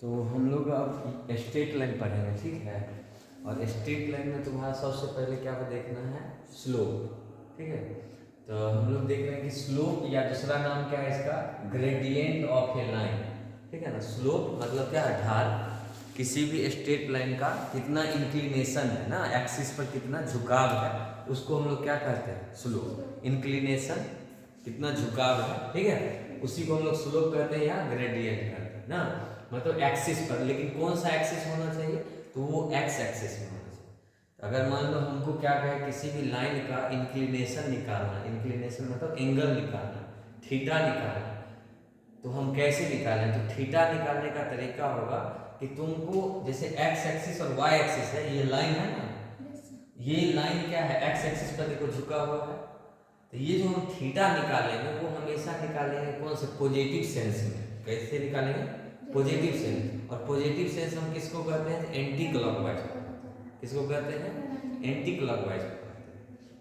तो हम लोग अब स्ट्रेट लाइन पढ़ेंगे, ठीक है। और स्ट्रेट लाइन में तुम्हारा सबसे पहले क्या देखना है, स्लोप, ठीक है। तो हम लोग देख रहे हैं कि स्लोप या दूसरा नाम क्या है इसका, ग्रेडियंट ऑफ ए लाइन, ठीक है ना। स्लोप मतलब क्या है, ढाल। किसी भी स्ट्रेट लाइन का कितना इंक्लिनेशन है ना, एक्सिस पर कितना झुकाव है, उसको हम लोग क्या कहते हैं, स्लोप। इंक्लिनेशन कितना झुकाव है, ठीक है, उसी को हम लोग स्लोप कहते हैं या ग्रेडियंट कहते हैं ना। मतलब एक्सिस पर, लेकिन कौन सा एक्सिस होना चाहिए, तो वो एक्स एक्सिस में होना चाहिए। अगर मान लो हमको क्या कहे, किसी भी लाइन का इंक्लिनेशन निकालना, इंक्लिनेशन मतलब एंगल निकालना, थीटा निकालना, तो हम कैसे निकालें। तो थीटा निकालने का तरीका होगा कि तुमको जैसे एक्स एक्सिस और वाई एक्सिस है, ये लाइन है ना, ये लाइन क्या है, एक्स एक्सिस पर देखो झुका हुआ है। तो ये जो हम थीटा निकालेंगे वो हमेशा निकालेंगे कौन से, पॉजिटिव सेंस में। कैसे निकालेंगे, पॉजिटिव सेंस। और पॉजिटिव सेंस हम किसको कहते हैं, एंटी क्लॉकवाइज। किसको कहते हैं, एंटी क्लॉकवाइज।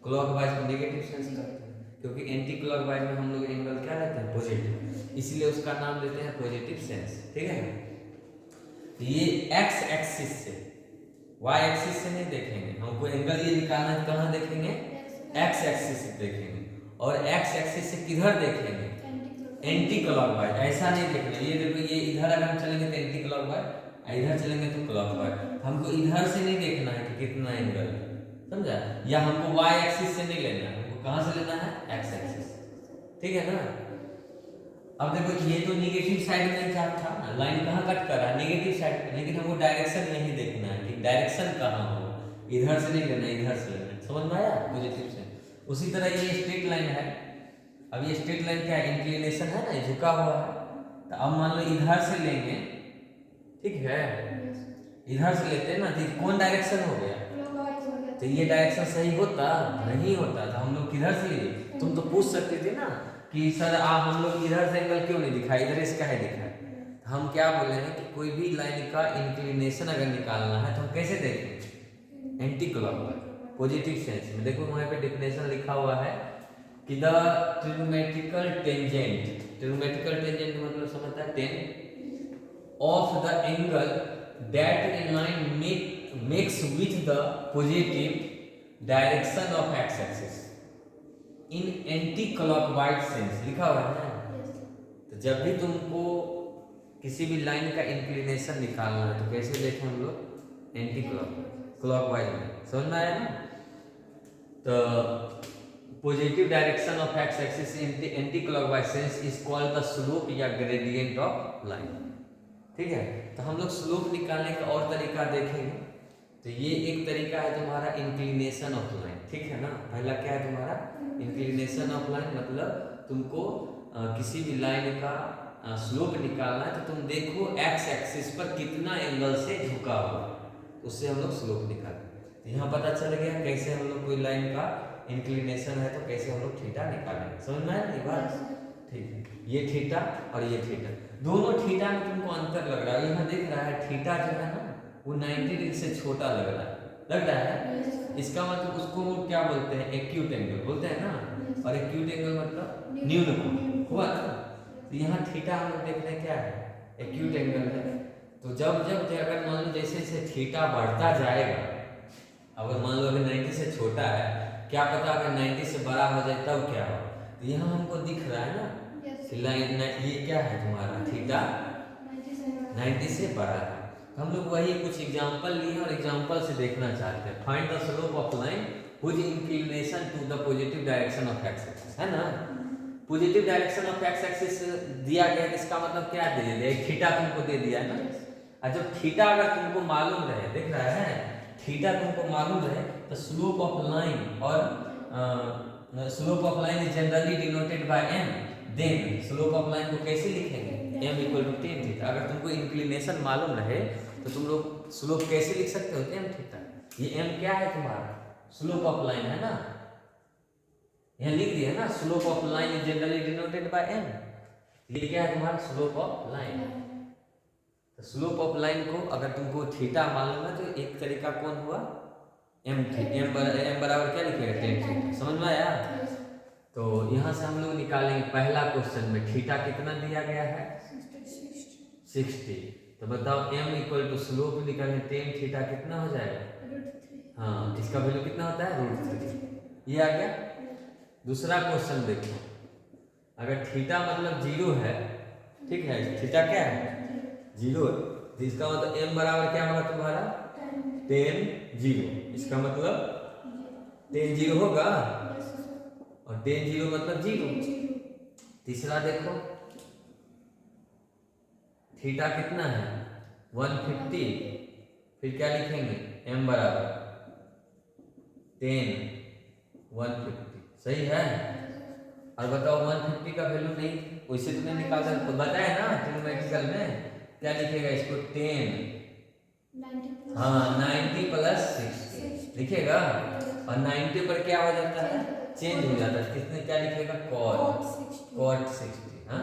क्लॉकवाइज को नेगेटिव सेंस कहते हैं, क्योंकि एंटी क्लॉकवाइज में हम लोग एंगल क्या लेते हैं, पॉजिटिव, इसलिए उसका नाम लेते हैं पॉजिटिव सेंस, ठीक है। तो ये एक्स एक्सिस से, वाई एक्सिस से नहीं देखेंगे, हमको एंगल ये निकालना है, कहाँ देखेंगे, एक्स एक्सिस से देखेंगे। और एक्स एक्सिस से किधर देखेंगे, एंटी क्लॉकवाइज। ऐसा नहीं देखना, ये देखो, ये इधर अगर हम चलेंगे तो एंटी क्लॉकवाइज, इधर चलेंगे तो क्लॉकवाइज। हमको इधर से नहीं देखना है कि कितना एंगल है, समझा। या हमको वाई एक्सिस से नहीं लेना है, हमको कहाँ से लेना है, एक्स एक्सिस, ठीक है ना। अब देखो, ये तो निगेटिव साइड में क्या था ना, लाइन कहाँ कट कर रहा है, निगेटिव साइड, लेकिन हमको डायरेक्शन नहीं देखना है कि डायरेक्शन कहाँ हो, इधर से नहीं लेना है, इधर से लेना है। समझ में आया, पॉजिटिव से। उसी तरह ये स्ट्रेट लाइन है। अब ये स्ट्रेट लाइन क्या है, इंक्लिनेशन है ना, झुका हुआ है। तो अब मान लो इधर से लेंगे, ठीक है, इधर से लेते हैं ना, तो कौन डायरेक्शन हो गया, तो ये डायरेक्शन सही होता नहीं होता, तो हम लोग किधर से लिए। तुम तो पूछ सकते थे ना कि सर हम लोग इधर से एंगल क्यों नहीं दिखाई, इधर इसका है दिखा है। हम क्या बोले हैं कि कोई भी लाइन का इंक्लिनेशन अगर निकालना है तो हम कैसे देखें, एंटी क्लॉकवाइज, पॉजिटिव सेंस में। देखो वहां पे डेफिनेशन लिखा हुआ है कि the trigonometrical tangent, trigonometrical tangent मतलब समझता है, ten of the angle that in line makes with the positive direction of X axis in anti clockwise sense, लिखा हुआ है ना। तो जब भी तुमको किसी भी लाइन का इंक्लिनेशन निकालना है तो कैसे देखें हम लोग, एंटी क्लॉकवाइज में। समझ में आया ना। तो positive direction of X axis in anti clockwise sense is called the slope या ग्रेडियंट ऑफ लाइन, ठीक है। तो हम लोग स्लोप निकालने का और तरीका देखेंगे। तो ये एक तरीका है तुम्हारा इंक्लिनेशन ऑफ लाइन, ठीक है ना। पहला क्या है तुम्हारा, इंक्लिनेशन ऑफ लाइन, मतलब तुमको किसी भी लाइन का स्लोप निकालना है तो तुम देखो एक्स एक्सिस पर कितना एंगल से झुका हुआ, उससे हम लोग स्लोप निकालेंगे। यहाँ पता चल गया कैसे हम लोग कोई लाइन का इंक्लिनेशन है तो कैसे हम लोग थीटा निकालेंगे। समझ में आया ये बात, ठीक है। ये थीटा और ये थीटा, दोनों थीटा में तुमको अंतर लग रहा है। यहाँ देख रहा है थीटा जो है ना वो 90 डिग्री से छोटा लग रहा है, इसका मतलब उसको वो क्या बोलते हैं, एक्यूट एंगल बोलते हैं ना। और एक्यूट एंगल मतलब न्यून कोण हुआ ना। तो यहाँ थीटा हम लोग देख रहे हैं क्या है, एक्यूट एंगल है। तो जब जब अगर मान लो जैसे जैसे थीटा बढ़ता जाएगा, अगर मान लो अगर 90 से छोटा है, क्या पता अगर 90 से बड़ा हो जाए तब क्या हो। तो यहाँ हमको दिख रहा है ना कि लाइन, ये क्या है तुम्हारा थीटा 90 से बड़ा है। हम लोग वही कुछ एग्जांपल लिए और एग्जांपल से देखना चाहते हैं। Find the slope of line which inclination to the positive direction of X axis, है ना। Positive direction of X axis दिया गया, इसका मतलब क्या दे दिया, एक थीटा तुमको दे दिया है ना। और जब थीटा अगर तुमको मालूम रहे, देख रहा है, थीटा तुमको मालूम रहे तो स्लोप ऑफ लाइन, और slope of line is generally denoted by m, then slope of line को कैसे लिखेंगे, m equal to tan theta. अगर तुमको इंक्लिनेशन मालूम रहे तो तुम लोग स्लोप कैसे लिख सकते हो, m थीटा। ये m क्या है तुम्हारा, स्लोप ऑफ लाइन है ना, यहाँ लिख दिया ना, slope of line is generally denoted by m। ये क्या है तुम्हारा, स्लोप ऑफ लाइन। तो स्लोप ऑफ लाइन को अगर तुमको थीटा मालूम है तो एक तरीका कौन हुआ, m बराबर क्या लिखेगा, tan थीटा। समझ में आया। तो यहाँ से हम लोग निकालेंगे पहला क्वेश्चन में थीटा कितना दिया गया है, 60। तो बताओ m इक्वल टू स्लोप निकालने टेन थीटा कितना हो जाएगा? हाँ, इसका वैल्यू कितना होता है? √3। ये आ गया। दूसरा क्वेश्चन देखो, अगर थीटा मतलब 0 है, ठीक है, थीटा क्या है? 0 है, तो इसका मतलब m बराबर क्या होगा तुम्हारा? tan 0। इसका मतलब tan 0 होगा, और tan 0 मतलब 0। तीसरा देखो, थीटा कितना है? 150। फिर क्या लिखेंगे? m बराबर tan 150। सही है। और बताओ 150 का वैल्यू नहीं वैसे तुमने निकाल सकते, तो बताया ना ट्रिग्नोमेट्रिकल में क्या लिखेगा इसको? 10, हाँ 90 प्लस 60 लिखेगा, और 90 पर क्या हो जाता है? चेंज हो जाता है, किसने क्या लिखेगा? cot 60। हाँ,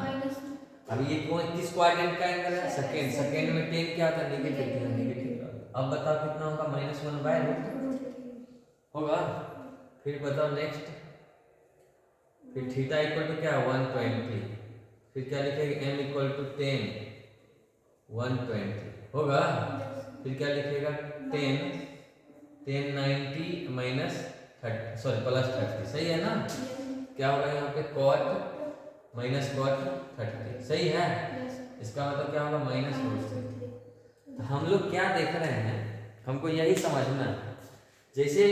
अब ये कौन किस क्वाड्रेंट का एंगल है? सेकंड। सेकंड में 10 क्या होता है? नेगेटिव। अब बताओ कितना होगा? -1/√3 होगा। फिर बताओ नेक्स्ट, फिर थीटा इक्वल टू क्या? 120। फिर क्या लिखेगा? m इक्वल टू 10 120 होगा। फिर क्या लिखेगा? 10 90 माइनस 30, सॉरी प्लस 30। सही है ना? क्या होगा यहाँ पे? cot minus cot 30। सही है। इसका मतलब क्या होगा? -√3। तो हम लोग क्या देख रहे हैं, हमको यही समझना है। जैसे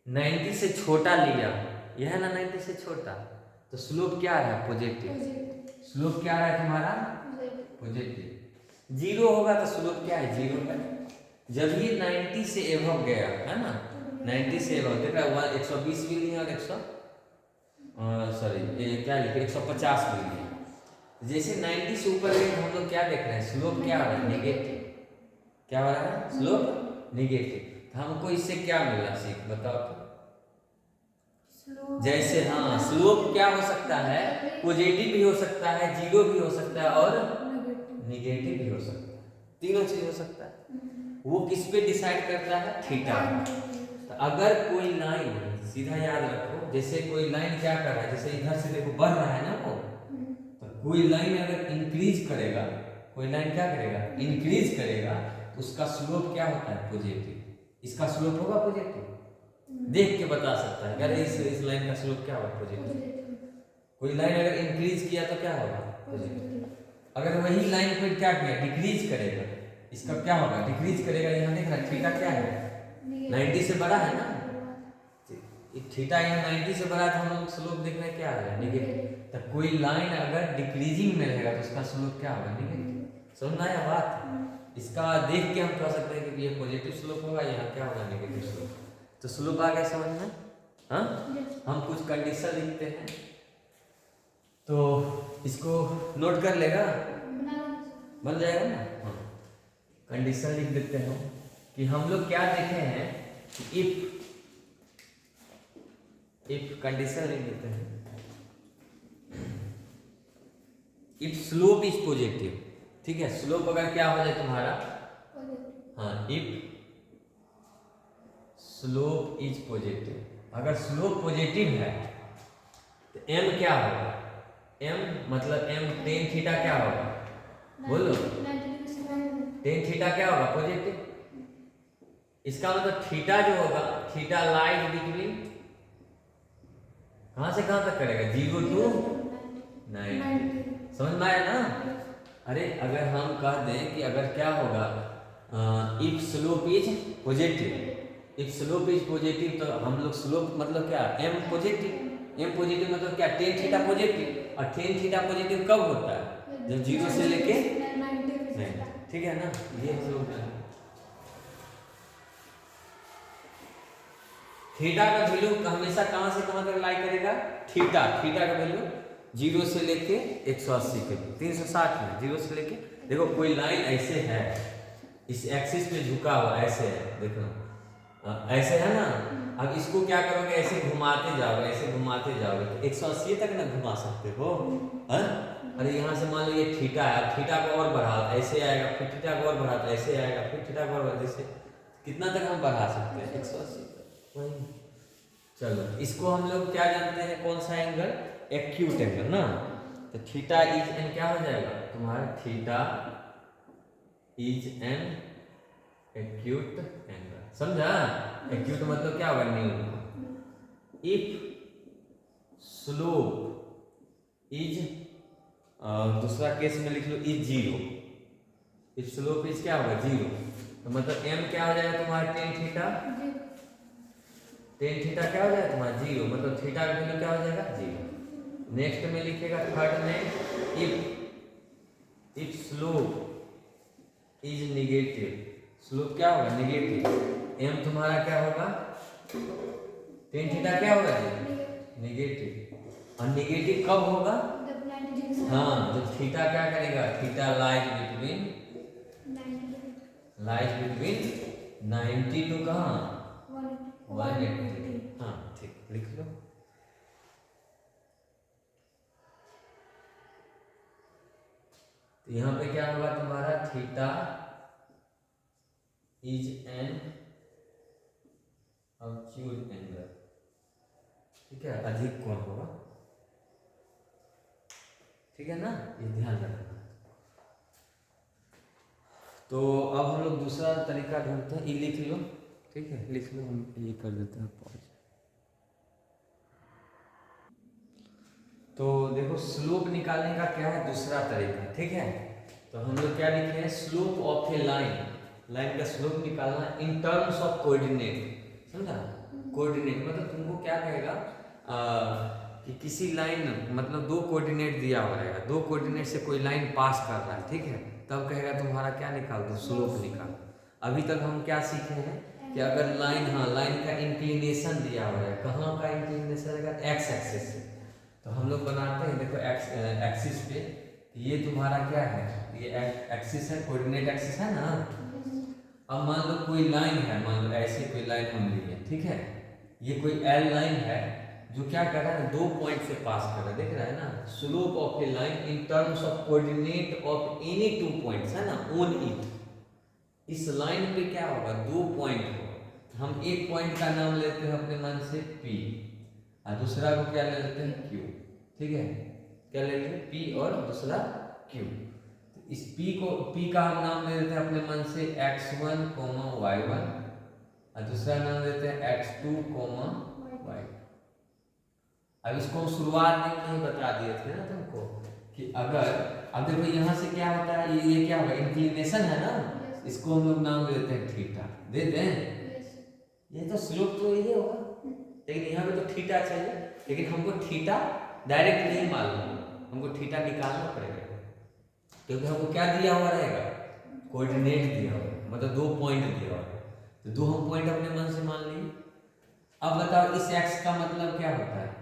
90 से छोटा लिया, यह है ना 90 से छोटा, तो स्लोप क्या है? पॉजिटिव। स्लोप क्या है तुम्हारा? पॉजिटिव। 0 होगा तो स्लोप क्या है? 0 है। जब ये 90 से एबव गया है ना, 90 से एबव देख रहा है, 120 भी लिए और 100 सॉरी क्या लिखे? 150 भी लिए। जैसे 90 से ऊपर गए हम लोग क्या देख रहे हैं? स्लोप क्या हो रहा है? नेगेटिव। क्या हो रहा है? Slope negative. तो हमको इससे क्या मिला? सीख बताओ तो। जैसे हाँ, स्लोप क्या हो सकता है? पॉजिटिव भी हो सकता है, 0 भी हो सकता है, और निगेटिव भी हो सकता है। तीनों चीज हो सकता है। वो किस पे डिसाइड करता है? थीटा। तो अगर कोई लाइन, सीधा याद रखो, जैसे कोई लाइन क्या कर रहा है, जैसे इधर से देखो बढ़ रहा है ना वो, तो कोई लाइन अगर इंक्रीज करेगा, कोई लाइन क्या करेगा? इंक्रीज करेगा, तो उसका स्लोप क्या होता है? पॉजिटिव। इसका स्लोप होगा पॉजिटिव। देख के बता सकता है, अगर इस लाइन का स्लोप क्या होगा? पॉजिटिव। कोई लाइन अगर इंक्रीज किया तो क्या होगा? पॉजिटिव। अगर वही लाइन कोई क्या किया? डिक्रीज करेगा, इसका क्या होगा? डिक्रीज करेगा। यहाँ देख रहा है थीटा क्या है? 90 से बड़ा है ना, थीटा यहाँ 90 से बड़ा, तो हम लोग स्लोप देख रहे हैं क्या है? नेगेटिव। तो कोई लाइन अगर डिक्रीजिंग में रहेगा तो उसका स्लोप क्या होगा? नेगेटिव। समझ में आया बात? इसका देख के हम कह सकते हैं कि ये पॉजिटिव स्लोप होगा, यहाँ क्या होगा? Negative slope. तो स्लोप आ गया समझ में? हाँ, हम कुछ कंडीशन लिखते हैं, तो इसको नोट कर लेगा, बन जाएगा ना? हाँ, कंडीशन लिख देते हैं कि हम लोग क्या देखे हैं कि इफ कंडीशन लिख देते हैं, इफ स्लोप इज पॉजिटिव। ठीक है, स्लोप अगर क्या हो जाए तुम्हारा? हाँ, इफ स्लोप इज पॉजिटिव, अगर स्लोप पॉजिटिव है तो m क्या होगा? m मतलब m tan थीटा क्या होगा? बोलो। tan थीटा क्या होगा? पॉजिटिव। इसका मतलब थीटा जो होगा, थीटा लाइज बिटवीन, कहां से कहां तक करेगा? 0 to 90। समझ में आया ना? अरे अगर हम कह दें कि अगर क्या होगा, if slope is positive, if slope is positive, तो हम लोग स्लोप मतलब क्या? m positive. m पॉजिटिव मतलब क्या? tan theta positive. और tan थीटा पॉजिटिव कब होता है? जब 0 से लेके 90। ठीक है ना? ये हम लोग थीटा का वैल्यू हमेशा कहां से कहां तक लाई करेगा? थीटा का वैल्यू 0 से लेके 180 के 360 में, 0 से लेके, देखो कोई लाइन ऐसे है, इस एक्सिस पे झुका हुआ ऐसे है, देखो ऐसे है ना। अब इसको क्या करोगे? ऐसे घुमाते जाओगे, ऐसे घुमाते जाओगे, तो 180 तक ना घुमा सकते हो। अरे यहाँ से मान लो ये थीटा है, थीटा को और बढ़ा, ऐसे आएगा, फिर थीटा को और बढ़ा, ऐसे आएगा, फिर थीटा को और बढ़ा, जैसे कितना तक हम बढ़ा सकते हैं? 180 तक। चलो, इसको हम लोग क्या जानते हैं? कौन सा एंगल? एक्यूट एंगल ना। तो थीटा इज एन क्या हो जाएगा तुम्हारा? Theta is an acute angle. समझा? एक्यूट मतलब क्या होगा? न्यू। इफ स्लोप इज, दूसरा केस में लिख लो is zero. If slope is क्या होगा? जीरो। तो मतलब एम क्या हो जाएगा तुम्हारा? Tan theta. टेन थीटा क्या हो जाएगा तुम्हारा? जीरो। मतलब थीटा का वैल्यू क्या हो जाएगा? जीरो। नेक्स्ट में लिखेगा थर्ड में, if slope is negative. Slope क्या होगा? निगेटिव। एम तुम्हारा क्या होगा? टेन थीटा क्या होगा? निगेटिव। और निगेटिव कब होगा? हाँ, तो थीटा क्या करेगा? थीटा लाइज बिटवीन 90 टू कहाँ? 180। हाँ ठीक, लिख लो। तो यहाँ पे क्या होगा तुम्हारा? Theta is an acute angle. ठीक है, अधिक कोण होगा। ठीक है ना, ये ध्यान रखना। तो अब हम लोग दूसरा तरीका ढूंढते हैं। ये लिख लो। ठीक है, लिख लो। हम ये कर देते हैं पॉज। तो देखो, स्लोप निकालने का क्या है? दूसरा तरीका। ठीक है, तो हम लोग क्या लिखे हैं? Slope of A line. Line का स्लोप निकालना इन टर्म्स ऑफ कोऑर्डिनेट। समझा? कोऑर्डिनेट मतलब तुमको क्या कहेगा कि किसी लाइन, मतलब दो कोऑर्डिनेट दिया हुआ रहेगा, दो कोऑर्डिनेट से कोई लाइन पास कर रहा है। ठीक है, तब कहेगा तुम्हारा क्या निकाल दो? स्लोप निकाल। अभी तक हम क्या सीखे हैं कि अगर लाइन, हाँ, लाइन का इंक्लिनेशन दिया हुआ है, कहाँ का इंक्लिनेशन रहेगा? एक्स एक्सिस से। तो हम लोग बनाते हैं, देखो एक्स एक्सिस पे ये तुम्हारा क्या है? ये एक्सिस है, कोऑर्डिनेट एक्सिस है ना। अब मान लो कोई लाइन है, मान लो ऐसे कोई लाइन हम लिए। ठीक है, ये कोई एल लाइन है जो क्या कर रहा है? दो पॉइंट से पास कर रहा है। देख रहा है ना? Slope of A line in terms of coordinate of any two points, है ना, ऑन इट। इस लाइन पे क्या होगा? दो पॉइंट होगा। हम एक पॉइंट का नाम लेते हैं अपने मन से P, और दूसरा को क्या ले लेते हैं? Q। ठीक है, क्या ले लेते हैं? P और दूसरा Q। तो इस P का हम नाम ले देते हैं अपने मन से x1, y1, और दूसरा नाम देते हैं x2, y। अब इसको हम शुरुआत में ही बता दिए थे ना तुमको कि अगर, अब देखो यहाँ से क्या होता है? ये क्या होगा? इंक्लिनेशन है ना, इसको हम लोग नाम देते हैं थीटा। देते हैं? ये तो स्लोप तो यही होगा, लेकिन यहाँ पे तो थीटा चाहिए। लेकिन हमको थीटा डायरेक्ट नहीं मालूम, हमको थीटा निकालना पड़ेगा, क्योंकि हमको क्या दिया हुआ रहेगा? कोऑर्डिनेट दिया हुआ, मतलब दो पॉइंट दिया हुआ है। तो दो हम पॉइंट अपने मन से मान लिए। अब बताओ, इस एक्स का मतलब क्या होता है?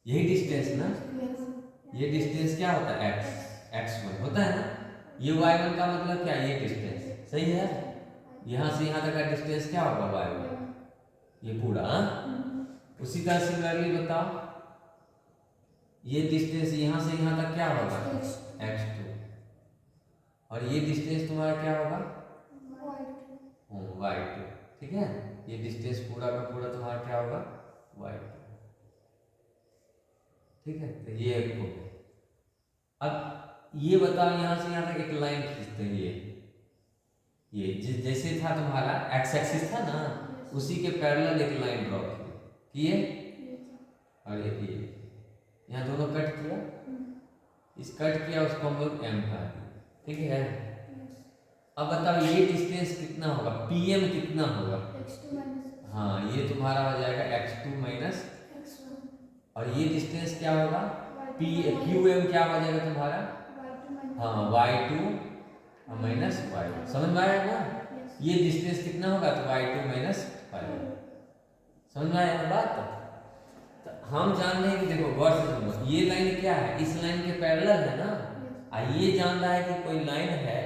यही डिस्टेंस ना। ये डिस्टेंस क्या होता है? x1 होता है ना। ये y1 का मतलब क्या? ये डिस्टेंस। सही है, यहाँ से यहाँ तक का डिस्टेंस क्या होगा? y1, ये पूरा। उसी तरह सिमिलरली बताओ, ये डिस्टेंस यहाँ से यहाँ तक क्या होगा? x2। और ये डिस्टेंस तुम्हारा क्या होगा? y2। ठीक है, ये डिस्टेंस पूरा का पूरा तुम्हारा क्या होगा? y2। ठीक है, तो ये एक हो गया। अब ये बताओ, यहाँ से यहाँ तक एक लाइन खींचते हैं। ये जैसे था तुम्हारा एक्स एक्सिस था ना, उसी के पैरेलल एक लाइन ड्रॉ किए, और एक ये यहाँ दोनों कट किया। इस कट किया, उसको हम लोग एम कहा। ठीक है, अब बताओ ये डिस्टेंस कितना होगा? पीएम कितना होगा? हाँ, ये तुम्हारा हो जाएगा x2 माइनस, और ये डिस्टेंस क्या होगा? पी क्यू एम क्या हो जाएगा तुम्हारा? हाँ, y2 माइनस y1। समझ में आया ना? ये डिस्टेंस कितना होगा? तो y2 माइनस y1। समझ में आया ना बात? तो हम जान रहे हैं कि देखो, गौर से सुनो, ये लाइन क्या है? इस लाइन के पैरेलल है ना। ये जान रहा है कि कोई लाइन है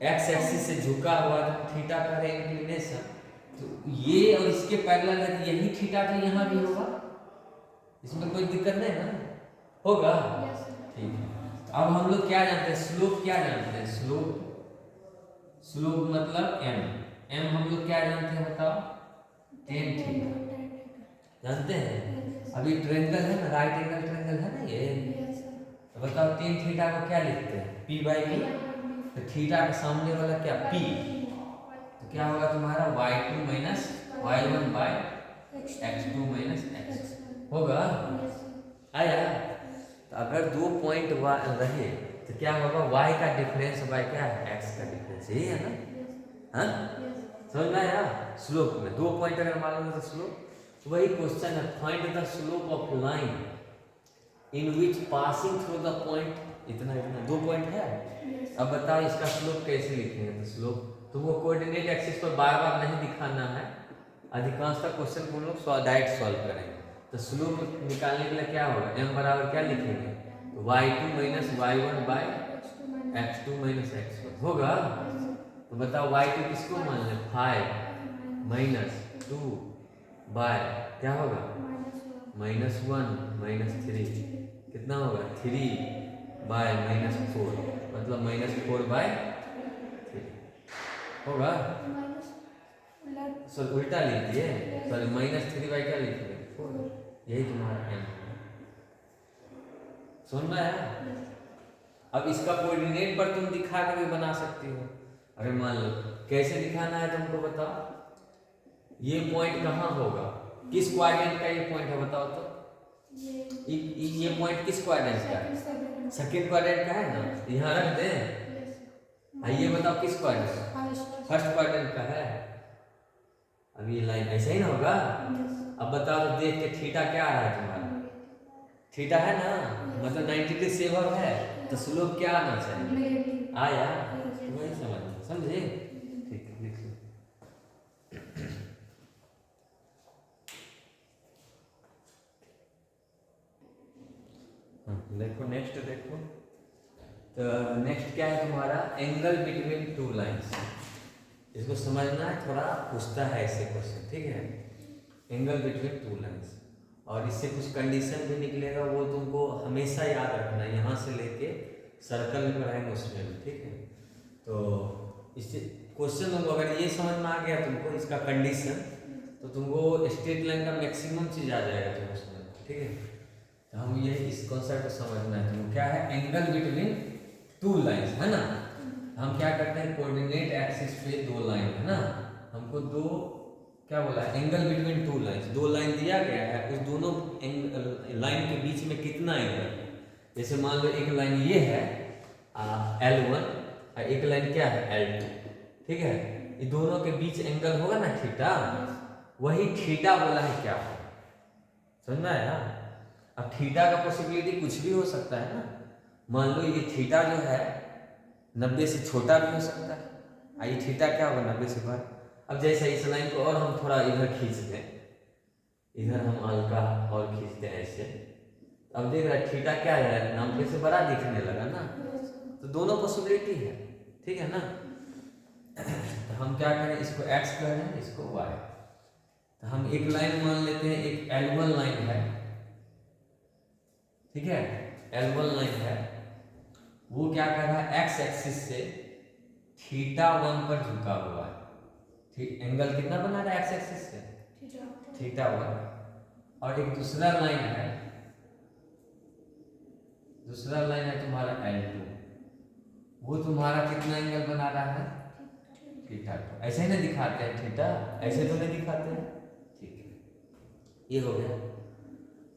एक्स एक्सिस से झुका हुआ, तो थीटा का इंक्लिनेशन, तो ये और इसके पैरेलल है, तो यही थीटा तो यहाँ भी होगा। इसमें कोई दिक्कत नहीं ना, होगा? ठीक है, तो अब हम लोग क्या जानते हैं? स्लोप क्या जानते हैं? स्लोप मतलब m हम लोग क्या जानते हैं? बताओ, टेन थीटा जानते हैं। अभी ट्रायंगल है ना, राइट एंगल ट्रायंगल है ना ये। तो बताओ, टेन थीटा को क्या लिखते हैं? p/b। तो थीटा के सामने वाला क्या p, तो क्या होगा तुम्हारा y2 minus y1 bye x2 minus x होगा। आया। तो अगर 2 पॉइंट रहे तो क्या होगा, y का डिफरेंस बाय क्या है, x का डिफरेंस, यही है ना। हाँ समझ में आया। स्लोप में 2 पॉइंट अगर मालूम है तो स्लोप, वही क्वेश्चन है, find the slope of line in which passing through the point, इतना इतना 2 पॉइंट है। अब बताओ इसका स्लोप कैसे लिखेंगे। तो स्लोप तुमको कोऑर्डिनेट एक्सिस पर बार बार नहीं दिखाना है, अधिकांशतः क्वेश्चन को हम लोग डायरेक्ट सॉल्व करेंगे। तो स्लोप निकालने के लिए क्या होगा, m बराबर क्या लिखेंगे, तो y2 minus y1 bye x2 minus x1 होगा। तो बताओ y2 किसको मान लें, 5 माइनस 2 बाय क्या होगा -1 -3, कितना होगा 3 बाय -4, मतलब -4 बाय 3 होगा। सर उल्टा लिख दिए, सॉरी -3 बाय क्या लिख दिए 4, यही तुम्हारा m है। सुन रहा है। अब इसका कोऑर्डिनेट पर तुम दिखा कर भी बना सकती हो। अगर मान लो कैसे दिखाना है तुमको बताओ, ये पॉइंट कहाँ होगा, किस क्वाड्रेंट का ये पॉइंट है बताओ तो, ये पॉइंट किस क्वाड्रेंट का है, सेकंड क्वाड्रेंट का है ना, यहाँ रख दें। ये बताओ किस क्वाड्रेंट, फर्स्ट क्वाड्रेंट का है। अब ये लाइन ऐसे ही ना होगा। अब बताओ तो देख के थीटा क्या आ रहा है तुम्हारा, थीटा है ना, मतलब 90 डिग्री सेवर है, तो स्लोप क्या आना चाहिए, आया। वही समझे, ठीक है लिख लो। देखो नेक्स्ट देखो, तो नेक्स्ट क्या है तुम्हारा, एंगल बिटवीन टू लाइंस। इसको समझना है, थोड़ा पूछता है ऐसे क्वेश्चन, ठीक है। एंगल बिटवीन टू लाइंस, और इससे कुछ कंडीशन भी निकलेगा, वो तुमको हमेशा याद रखना है, यहाँ से लेके सर्कल में पढ़ाएंगे उसमें भी, ठीक है। तो इससे क्वेश्चन तुमको अगर ये समझ में आ गया तुमको इसका कंडीशन, तो तुमको स्ट्रेट लाइन का मैक्सिमम चीज आ जाएगा तुमको समझ, ठीक है। तो हम ये इस कॉन्सेप्ट को समझना है तुमको, क्या है एंगल बिटवीन टू लाइंस, है ना। हम क्या करते हैं, कोऑर्डिनेट एक्सिस पे 2 लाइन है ना, हमको 2 क्या बोला है, angle between two lines, 2 line दिया गया है, उस दोनों लाइन के बीच में कितना एंगल है। जैसे मान लो एक लाइन ये है L1 और एक लाइन क्या है L2, ठीक है। ये दोनों के बीच एंगल होगा ना थीटा, वही थीटा बोला है क्या, समझ में आया। अब थीटा का पॉसिबिलिटी कुछ भी हो सकता है ना, मान लो ये थीटा जो है 90 से छोटा भी हो सकता है, ये थीटा क्या होगा 90 से बड़ा। अब जैसे इस लाइन को और हम थोड़ा इधर खींच दें, इधर हम हल्का और खींचते हैं ऐसे, अब देख रहे थीटा क्या है 90 से बड़ा दिखने लगा ना, तो दोनों पॉसिबिलिटी है, ठीक है ना। तो हम क्या करें, इसको x कह रहे हैं, इसको y। तो हम एक लाइन मान लेते हैं, एक L1 लाइन है, ठीक है, L1 लाइन है, वो क्या कर रहा है x एक्सिस से θ1 पर झुका हुआ है, ठीक। एंगल कितना बना रहा है x एक्सिस से, θ1। और एक दूसरा लाइन है तुम्हारा L2, वो तुम्हारा कितना एंगल बना रहा है, θ2। ऐसे ही ना दिखाते हैं थीटा, ऐसे तो नहीं दिखाते हैं, ठीक है। ये हो गया।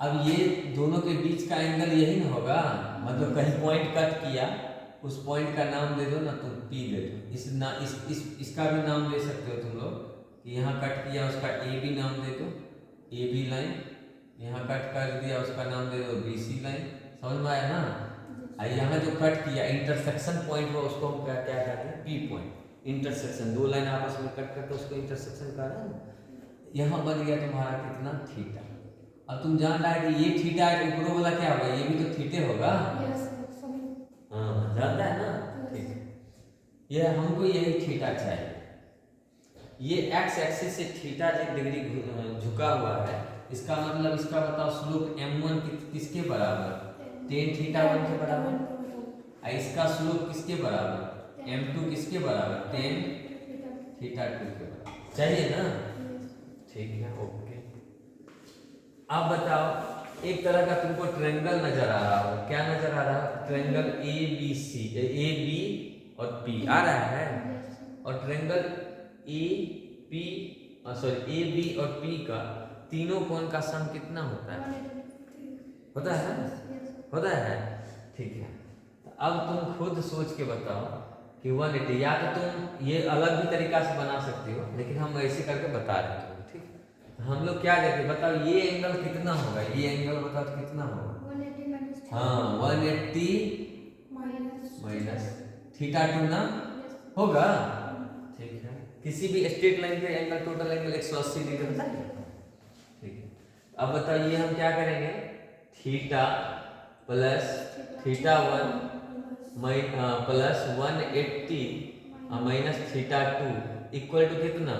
अब ये दोनों के बीच का एंगल यही ना होगा, मतलब कहीं पॉइंट कट किया, उस पॉइंट का नाम दे दो ना, तुम P दे दो, इसका भी नाम दे सकते हो तुम लोग, कि यहाँ कट किया उसका AB नाम दे दो, AB लाइन, यहाँ कट कर दिया उसका नाम दे दो BC लाइन, समझ में आया ना। यहाँ जो कट किया इंटरसेक्शन पॉइंट हुआ, उसको हम क्या क्या कहते हैं, P पॉइंट। इंटरसेक्शन, 2 लाइन आपस में कट करके उसको इंटरसेक्शन कह रहे हैं। यहाँ बन गया तुम्हारा कितना, थीटा। अब तुम जान रहा है कि ये थीटा है, ऊपर वाला क्या होगा, ये भी तो थीटे होगा, हाँ जानता है ना, ठीक है। ये हमको यही थीटा चाहिए, ये x एक्सिस से थीटा डिग्री झुका हुआ है, इसका मतलब इसका बताओ स्लोप m1 किसके बराबर, tan θ1 के बराबर, इसका स्लोप किसके बराबर, m2 किसके बराबर, tan θ2 के बराबर, चाहिए ना, ठीक है ओके। अब बताओ एक तरह का तुमको ट्रायंगल नजर आ रहा हो, क्या नजर आ रहा है, ट्रायंगल ABC, AB और पी आ रहा है। और ट्रायंगल ए बी और पी का तीनों कोण का सम कितना होता है? होता है ना? होता है। ठीक है, अब तुम खुद सोच के बताओ कि 180, या तो तुम ये अलग भी तरीका से बना सकते हो, लेकिन हम ऐसे करके बता रहे हैं। ठीक, तो हम लोग क्या देखें, बताओ ये एंगल कितना होगा? ये एंगल बताओ तो कितना होगा? 180 हाँ, 180 माइनस थीटा 2 ना होगा। ठीक है, किसी भी स्ट्रेट लाइन पे एंगल, टोटल एंगल 180 डिग्री होता है। ठीक है, अब बताओ ये हम क्या करेंगे, theta plus theta 1 plus 180 minus theta 2 equal to कितना?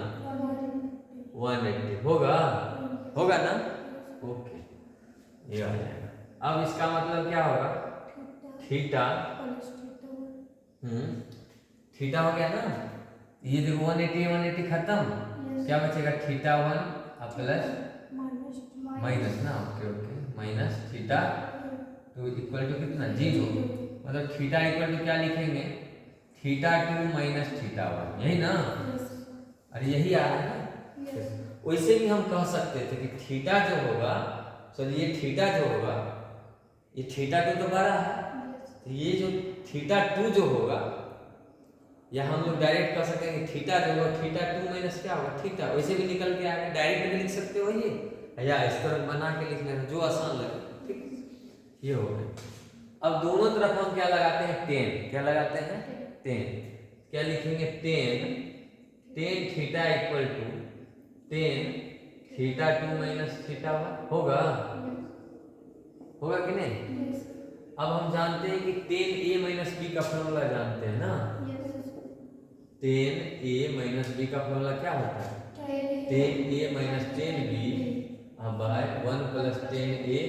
180 होगा। होगा ना? ओके, ये आ जाएगा। अब इसका मतलब क्या होगा? थीटा थीटा हो गया ना, ये देखो 180 खत्म, क्या बचेगा? थीटा 1 प्लस माइनस ना, okay okay, minus theta 2 equal to कितना? 0। मतलब थीटा इक्वल टू क्या लिखेंगे? थीटा 2 माइनस थीटा 1, यही ना? अरे यही आ रहा है ना। वैसे भी हम कह सकते थे कि थीटा जो होगा, ये थीटा जो होगा, ये थीटा 2 तो बड़ा है, तो ये जो थीटा 2 जो होगा, या हम लोग डायरेक्ट कह सकते हैं कि थीटा जो होगा थीटा 2 माइनस क्या होगा? थीटा। वैसे भी निकल के आएगा, डायरेक्ट भी लिख सकते हो ये, या इस तरह बना के लिख लेना, जो आसान लगे। ठीक, ये हो गया। अब दोनों तरफ हम क्या लगाते हैं? 10। क्या लगाते हैं? 10। क्या लिखेंगे? 10 theta equal to 10 theta 2 minus theta 1 होगा। होगा कि नहीं? अब हम जानते हैं कि 10a माइनस बी का फॉर्मूला जानते हैं ना। 10a माइनस बी का फॉर्मूला क्या होता है? 10a minus 10b bye 1 plus 10a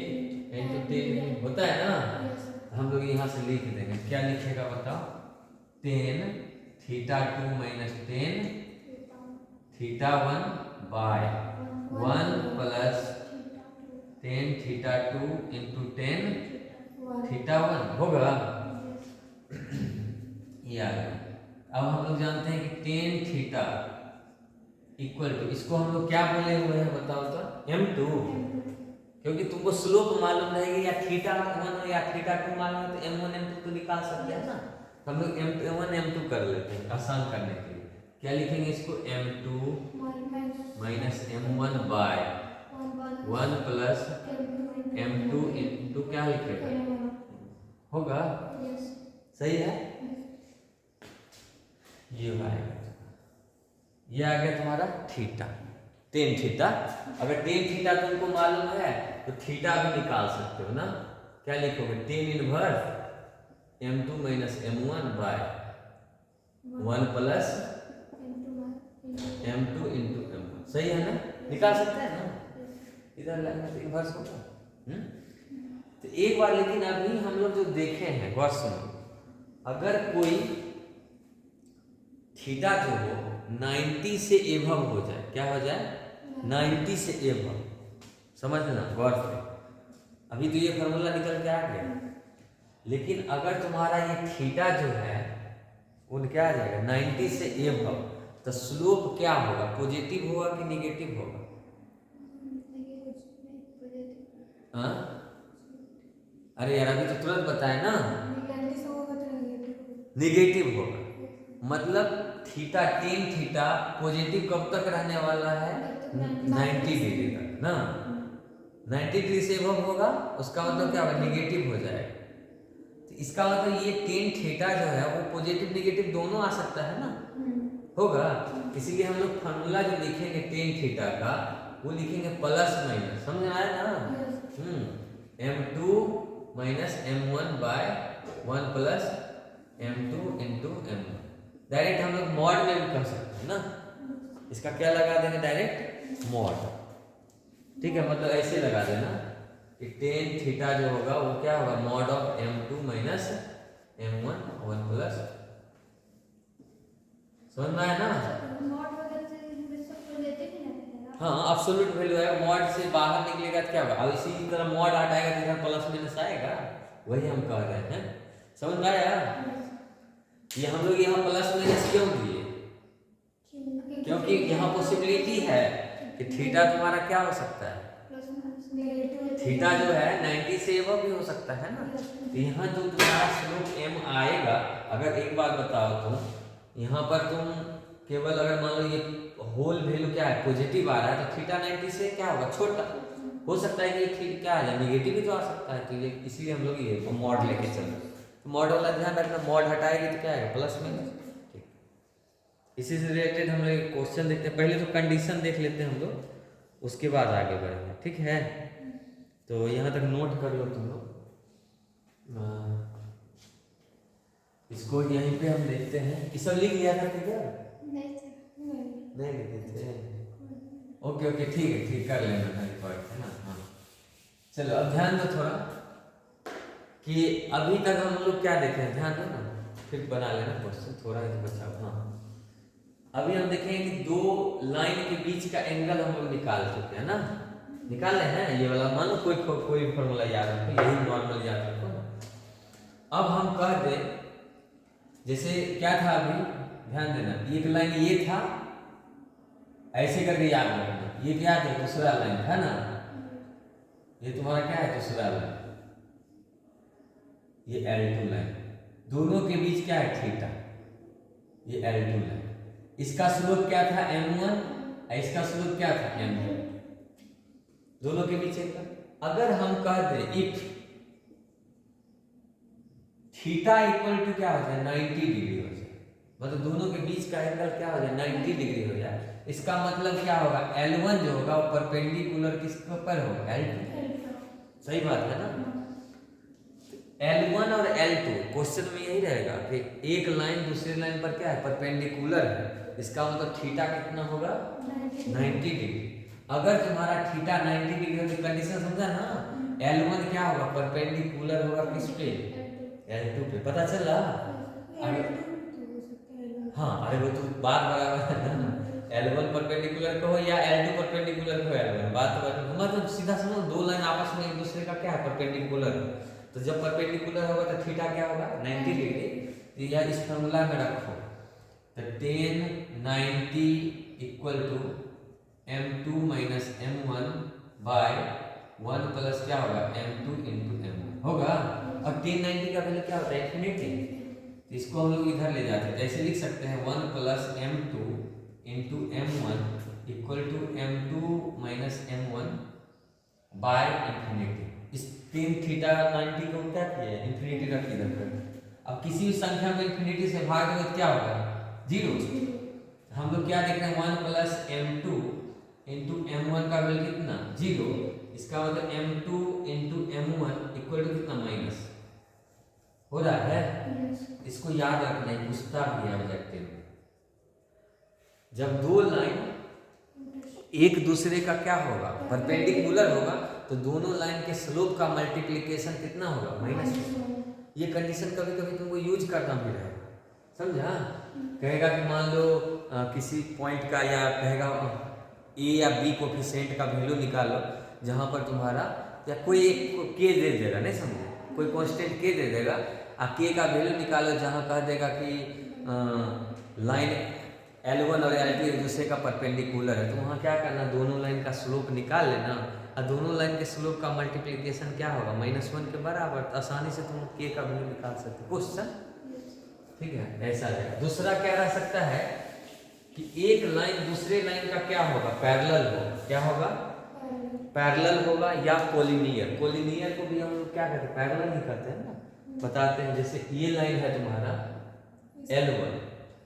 into 10b होता है ना। हम लोग यहाँ से लिख देंगे, क्या लिखेगा बताओ? 10 theta 2 minus 10 theta 1 by 1 plus 10 theta 2 into 10 theta 1 होगा। ये आ गया। अब हम लोग जानते हैं कि 10 थीटा इक्वल टू, इसको हम लोग क्या बोले हुए हैं बताओ तो? m2, क्योंकि तुमको स्लोप मालूम रहेगी, या थीटा 1 या थीटा 2 मालूम है, तो m1 m2 तो निकाल सकते हैं ना। हम लोग m1 m2 कर लेते हैं आसान करने के लिए। क्या लिखेंगे इसको? m2 minus m1 by 1 plus m2 into क्या लिखेगा? होगा। सही है। ये आएगा, ये आ गया तुम्हारा थीटा, 10 थीटा। अगर 10 थीटा तुमको मालूम है तो थीटा भी निकाल सकते हो ना। क्या लिखोगे? 10 inverse m2 minus m1 by 1 plus m2 into m1। सही है ना? निकाल सकते हैं ना, इधर लाएंगे तो इनवर्स होगा। तो एक बार, लेकिन अभी हम लोग जो देखे हैं, गौर सुनो, अगर कोई थीटा जो हो 90 से एभव हो जाए, क्या हो जाए? 90 से एभव, समझना गौर से। अभी तो ये फॉर्मूला निकल के आ गया, लेकिन अगर तुम्हारा ये थीटा जो है वो क्या आ जाएगा? 90 से एभव, तो स्लोप क्या होगा? पॉजिटिव होगा कि निगेटिव होगा? हाँ, अरे यार अभी तो तुरंत बताए ना, निगेटिव होगा। मतलब थीटा 10 थीटा पॉजिटिव कब तक रहने वाला है? 90 डिग्री तक ना। 90 डिग्री से एभव होगा, उसका मतलब क्या होगा? निगेटिव हो जाएगा। तो इसका मतलब ये 10 थीटा जो है वो पॉजिटिव निगेटिव दोनों आ सकता है ना, होगा। इसीलिए हम लोग फॉर्मूला जो लिखेंगे 10 थीटा का, वो लिखेंगे प्लस माइनस, समझ में आया ना? m2 minus m1 by 1 plus m2 into m1। Direct हम लोग मॉड में भी कर सकते हैं ना, इसका क्या लगा देंगे? Direct mod. ठीक है, मतलब ऐसे लगा देना कि 10 थीटा जो होगा वो क्या होगा? Mod of m2 minus m1 1 plus. समझ में आया ना? हाँ, एब्सोल्यूट वैल्यू आएगा, मॉड से बाहर निकलेगा तो क्या होगा? अब इसी तरह मॉड हटाएगा तो इधर प्लस माइनस आएगा, वही हम कह रहे हैं। समझ में आया? ये हम लोग यहाँ प्लस माइनस क्यों दिए? क्योंकि यहाँ पॉसिबिलिटी है कि थीटा तुम्हारा क्या हो सकता है, थीटा जो है 90 से एबव भी हो सकता है ना। तो यहाँ जो तुम्हारा स्लोप m आएगा, अगर एक बात बताओ तुम, यहाँ पर तुम केवल अगर मान लो ये होल वैल्यू क्या है पॉजिटिव आ रहा है, तो थीटा 90 से क्या होगा, छोटा हो सकता है कि ठीक क्या आ जाए, नेगेटिव भी तो आ सकता है। तो ये इसलिए हम लोग ये मॉड लेके चल रहे हैं। तो मॉड वाला ध्यान रखना, मॉड हटाएगी तो क्या आएगा, प्लस माइनस। ठीक, इसी से रिलेटेड हम लोग क्वेश्चन देखते हैं। पहले तो कंडीशन देख लेते हैं हम लोग, उसके बाद आगे बढ़ेंगे, ठीक है। तो यहाँ तक नोट कर लो तुम लोग। इसको यहीं पे हम देखते हैं। ये सब लिख लिया था क्या? नहीं लिखे थे। ओके ओके ठीक है, ठीक कर लेना रिकॉर्ड है ना। हाँ चलो अब ध्यान दो थोड़ा कि अभी तक हम लोग क्या देखे हैं, ध्यान दो ना, फिर बना लेना क्वेश्चन, थोड़ा ही बचा। हाँ अभी हम देखेंगे कि दो लाइन के बीच का एंगल हम लोग निकाल चुके हैं ना, निकाले हैं ये वाला। मान लो कोई फॉर्मूला याद रखो, यही नॉर्मल याद रखो ना। अब हम कह दे जैसे क्या था अभी, ध्यान देना, एक लाइन ये था, ऐसे करके याद रखना, ये क्या है दूसरा लाइन है ना, ये तुम्हारा क्या है दूसरा लाइन, ये L2 लाइन, दोनों के बीच क्या है थीटा, ये L2 लाइन। इसका स्लोप क्या था m1, इसका स्लोप क्या था m2, दोनों के बीच एक। अगर हम कह दे इफ थीटा इक्वल टू क्या हो जाए 90 डिग्री हो जाए, मतलब दोनों के बीच का एंगल क्या हो जाए 90 डिग्री हो जाए, इसका मतलब क्या होगा L1 जो होगा वो परपेंडिकुलर किसके पर होगा, L2। सही बात है ना। L1 और L2 क्वेश्चन में यही रहेगा कि एक लाइन दूसरी लाइन पर क्या है परपेंडिकुलर है, इसका मतलब थीटा कितना होगा 90 डिग्री। अगर तुम्हारा थीटा 90 डिग्री हो तो कंडीशन समझा ना, L1 क्या होगा परपेंडिकुलर होगा किस पे, L2 पे। पता चला? हाँ अरे वो तो बात बराबर है ना, L1 परपेंडिकुलर को हो या L2 परपेंडिकुलर को L1, बात तो मतलब सीधा समझो, दो लाइन आपस में एक दूसरे का क्या है परपेंडिकुलर, तो जब परपेंडिकुलर होगा तो थीटा क्या होगा 90 डिग्री। तो यह इस फॉर्मूला में रखो, तो tan 90 equal to m2 minus m1 by 1 plus क्या होगा m2 इंटू m1 होगा। और tan 90 का वैल्यू क्या होता है इन्फिनिटी, तो इसको हम लोग इधर ले जाते हैं, ऐसे लिख सकते हैं 1 plus m2 into m1 equal to m2 minus m1 by infinity. इस tan थीटा 90 को क्या किया इन्फिनिटी रख इधर पर। अब किसी भी संख्या में इन्फिनिटी से भाग दो तो क्या होगा जीरो। हम लोग क्या देख रहे हैं 1 प्लस m2 इंटू m1 का वैल्यू कितना जीरो, इसका मतलब m2 into m1 equal to कितना माइनस हो रहा है। इसको याद रखना है, पूछता भी है ऑब्जेक्टिव में, जब दो लाइन एक दूसरे का क्या होगा परपेंडिकुलर होगा तो दोनों लाइन के स्लोप का मल्टीप्लिकेशन कितना होगा माइनस। ये कंडीशन कभी कभी तुमको यूज करना भी रहेगा, समझा। कहेगा कि मान लो किसी पॉइंट का या कहेगा ए या बी कोफिशिएंट का वैल्यू निकालो, जहाँ पर तुम्हारा या कोई एक के दे देगा, नहीं समझे, कोई कांस्टेंट के दे देगा, के का वैल्यू निकालो जहाँ कह देगा कि लाइन L1 और L2 एक दूसरे का परपेंडिकुलर है, तो वहाँ क्या करना दोनों लाइन का स्लोप निकाल लेना, और दोनों लाइन के स्लोप का मल्टीप्लिकेशन क्या होगा -1 के बराबर। तो आसानी से तुम के का वैल्यू निकाल सकते हो क्वेश्चन, ठीक है। ऐसा रहेगा। दूसरा क्या रह सकता है कि एक लाइन दूसरे लाइन का क्या होगा पैरेलल होगा, क्या होगा पैरेलल होगा, या कोलिनियर। कोलिनियर को भी हम लोग क्या कहते हैं पैरेलल ही कहते हैं ना, बताते हैं। जैसे ये लाइन है तुम्हारा L1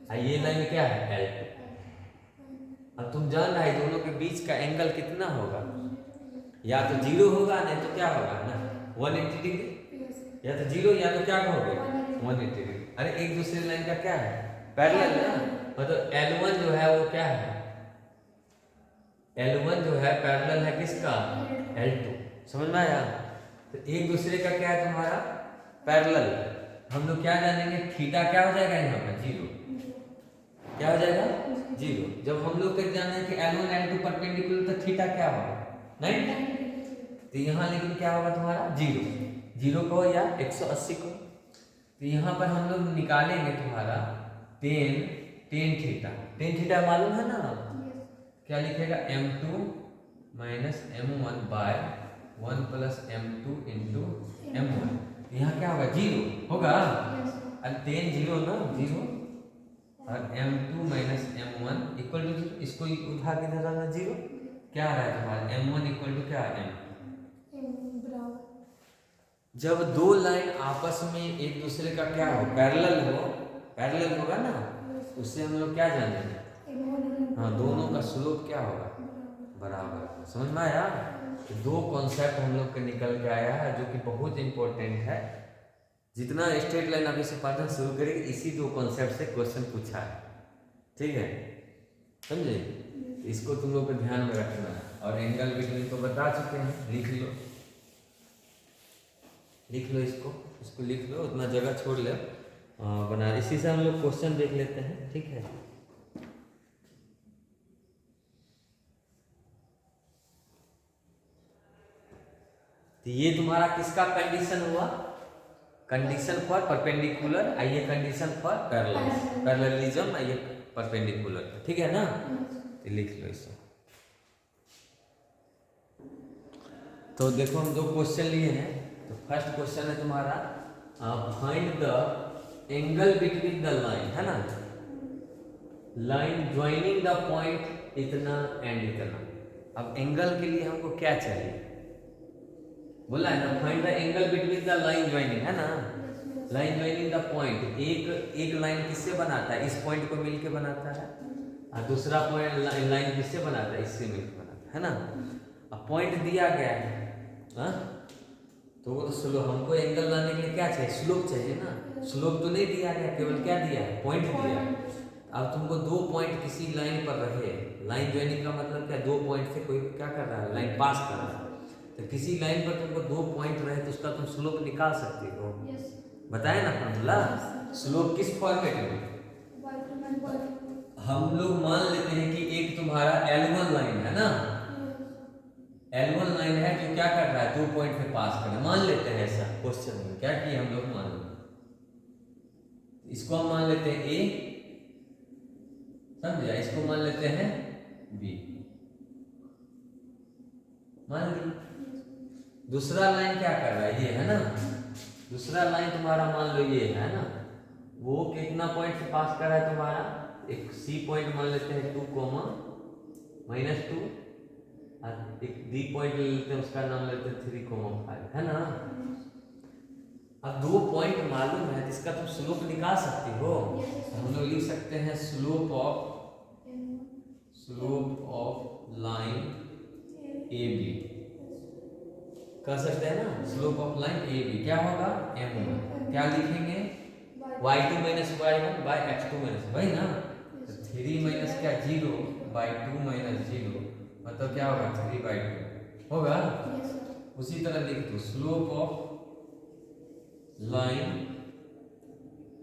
और ये लाइन क्या है L2। अब तुम जान रहा है दोनों के बीच का एंगल कितना होगा, या तो जीरो होगा नहीं तो क्या होगा ना 180 डिग्री, या तो जीरो या तो क्या कहोगे 180 डिग्री। अरे एक दूसरे लाइन का क्या है पैरेलल है ना, मतलब L1 जो है वो क्या है L1 जो है पैरेलल है किसका L2, समझ में आया। तो एक दूसरे का क्या है तुम्हारा पैरेलल। हम लोग क्या जानेंगे थीटा क्या हो जाएगा यहाँ पर जीरो, क्या हो जाएगा जीरो। जब हम लोग कर जाने कि L1 L2 परपेंडिकुलर तो थीटा क्या होगा 90, तो यहाँ लेकिन क्या होगा तुम्हारा जीरो, जीरो को या 180 को। तो यहाँ पर हम लोग निकालेंगे तुम्हारा टेन टेन थीटा मालूम है ना, क्या लिखेगा m2 minus m1 by 1 plus m2 into m1। यहाँ क्या होगा, जीरो होगा, और टेन जीरो ना, जीरो, और m2 minus m1 equal to zero. इसको उठा के इधर आना, जीरो क्या आ रहा है तुम्हारा m1 इक्वल टू क्या है, m। जब दो लाइन आपस में एक दूसरे का क्या हो, पैरेलल होगा ना, उससे हम लोग क्या जानेंगे, हाँ, दोनों का स्लोप क्या होगा, बराबर। समझ में आया? दो कॉन्सेप्ट हम लोग के निकल के आया है जो कि बहुत इंपॉर्टेंट है। जितना स्ट्रेट लाइन अभी से पढ़ना शुरू करेंगे, इसी दो कॉन्सेप्ट से क्वेश्चन पूछा है, ठीक है, समझे? इसको तुम लोग को ध्यान में रखना है। और एंगल बिटवीन तो बता चुके हैं, लिख लो इसको लिख लो, उतना जगह छोड़ ले बना। इसी से हम लोग क्वेश्चन देख लेते हैं, ठीक है। तो ये तुम्हारा किसका कंडीशन हुआ, कंडीशन फॉर परपेंडिकुलर, आइए कंडीशन फॉर पैरेललिज्म, आइए परपेंडिकुलर, ठीक है ना। तो लिख लो इसको। तो देखो हम दो क्वेश्चन लिए हैं। तो फर्स्ट क्वेश्चन है तुम्हारा find the angle between the line, है ना, लाइन ज्वाइनिंग द पॉइंट इतना एंड इतना। अब एंगल के लिए हमको क्या चाहिए, बोला है ना, find the angle between the line joining, है ना, लाइन ज्वाइनिंग द पॉइंट। एक लाइन किससे बनाता है, इस पॉइंट को मिलके बनाता है, और दूसरा पॉइंट लाइन किससे बनाता है, इससे मिलकर बनाता है ना। अब पॉइंट दिया गया है, हाँ, तो वो तो स्लोप, हमको एंगल लाने के लिए क्या चाहिए, स्लोप चाहिए ना। स्लोप तो नहीं दिया गया, केवल क्या दिया है, पॉइंट दिया है। अब तुमको दो पॉइंट किसी लाइन पर रहे, लाइन ज्वाइनिंग का मतलब क्या, दो पॉइंट से कोई क्या कर रहा है, लाइन पास कर रहा है। तो किसी लाइन पर तुमको दो पॉइंट रहे तो उसका तुम स्लोप निकाल सकते हो, बताए ना फॉर्मूला। स्लोप किस फॉर्मेट में, हम लोग मान लेते हैं कि एक तुम्हारा L1 लाइन है ना, L1 लाइन है जो क्या कर रहा है, दो पॉइंट पे पास कर रहा है, मान लेते हैं ऐसा क्वेश्चन में क्या किया हम लोग, मान लेते इसको हम मान लेते हैं A, समझा, इसको मान लेते हैं B, मान ली। दूसरा लाइन क्या कर रहा है, ये है ना, दूसरा लाइन तुम्हारा मान लो ये है ना, वो कितना पॉइंट से पास कर रहा है तुम्हारा, एक C पॉइंट मान लेते हैं 2, -2, और एक D पॉइंट ले लेते हैं, उसका नाम लेते हैं 3, 5, है ना। अब दो पॉइंट मालूम है जिसका तुम स्लोप निकाल सकती हो, तो हम लोग लिख सकते हैं स्लोप ऑफ लाइन AB, कर सकते हैं ना, स्लोप ऑफ लाइन AB क्या होगा, m1, क्या लिखेंगे, y2 minus y1 bye x2 minus, वही ना। तो 3 माइनस क्या, 0 बाई 2 माइनस 0, मतलब क्या होगा, 3/2 होगा। उसी तरह लिख दो स्लोप ऑफ लाइन